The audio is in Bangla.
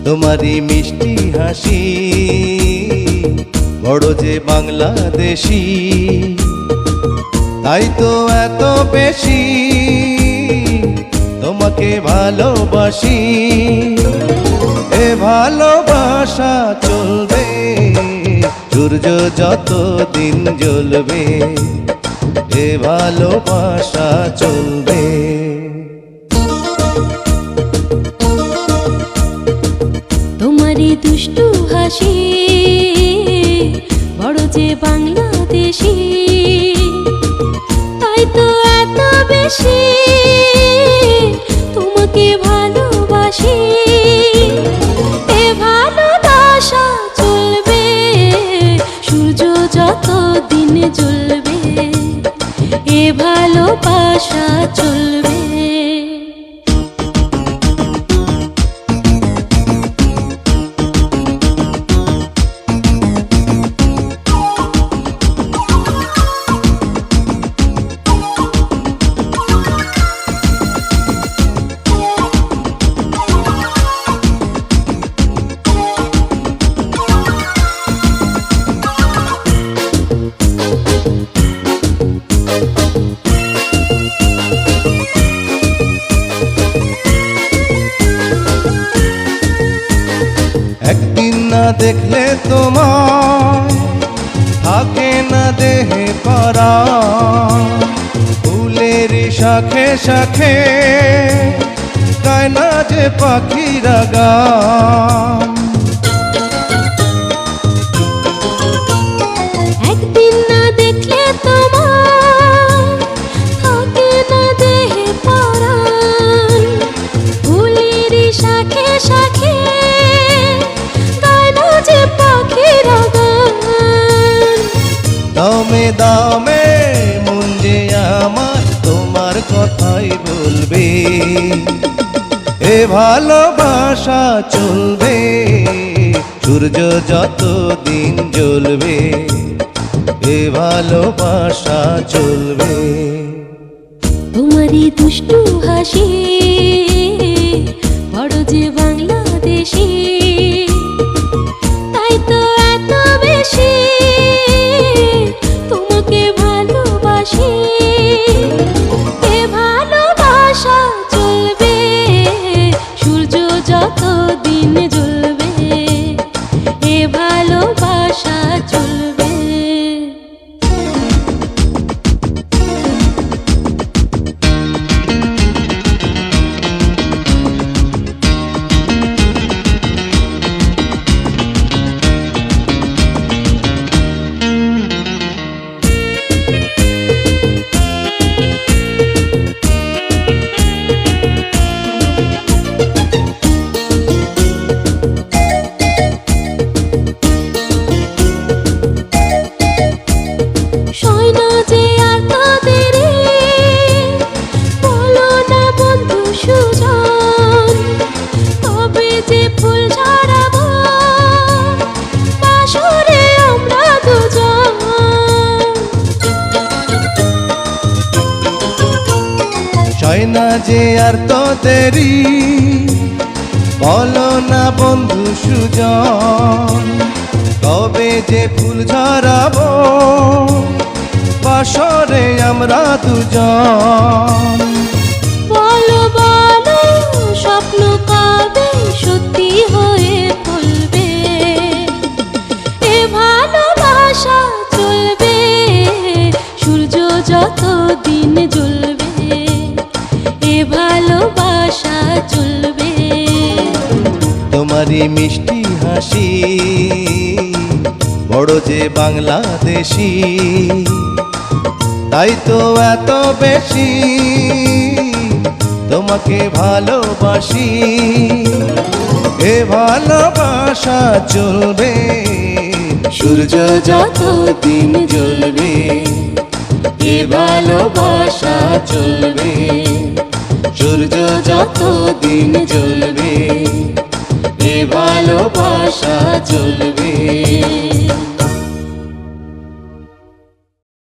তোমারি মিষ্টি হাসি বড় যে বাংলাদেশি, তাই তো এত বেশি তোমাকে ভালোবাসি। এ ভালোবাসা চলবে সূর্য যত দিন জ্বলবে, এ ভালোবাসা চলবে। তোমারি দুষ্টু হাসি বড় যে বাংলাদেশি, তাই তো এত বেশি তোমাকে ভালোবাসি। এ ভালোবাসা চলবে সূর্য যত দিন জ্বলবে, এ ভালোবাসা চলবে। একদিন না দেখলে তোমায় থাকে না দেহে পরা, ফুলের শাখে শাখে গায় না যে পাখিরা গান। একদিন না দেখলে তোমায় থাকে না দেহে পরাণ, ফুলের শাখে শাখে গায় না যে পাখিরা গান। দামে দামে মন যে আমার তোমার কথাই বলবে, এ ভালোবাসা চলবে সূর্য যত দিন জ্বলবে, এ ভালোবাসা চলবে। তোমারি দুষ্টু হাসি বড় যে বাংলাদেশি, তাই তো এত বেশি তোমাকে ভালোবাসি। এ ভালোবাসা চলবে সূর্য যত দিন জ্বলবে, এ ভালোবাসা চলবে। হয় না যে আর তো দেরি, বলো না বন্ধু সুজন, কবে যে ফুল ঝরাবো বাসরে আমরা দুজন। বলো বলো স্বপ্ন কবে সত্যি হয়ে ফলবে, এ ভালোবাসা চলবে সূর্য যত দিন জ্বলবে, এ ভালোবাসা চলবে। তোমারই মিষ্টি হাসি বড় যে বাংলাদেশি, তাই তো এত বেশি তোমাকে ভালোবাসি। এ ভালোবাসা চলবে সূর্য যত দিন জ্বলবে, এ ভালোবাসা চলবে, সূর্য যতদিন জ্বলবে, এ ভালোবাসা চলবে।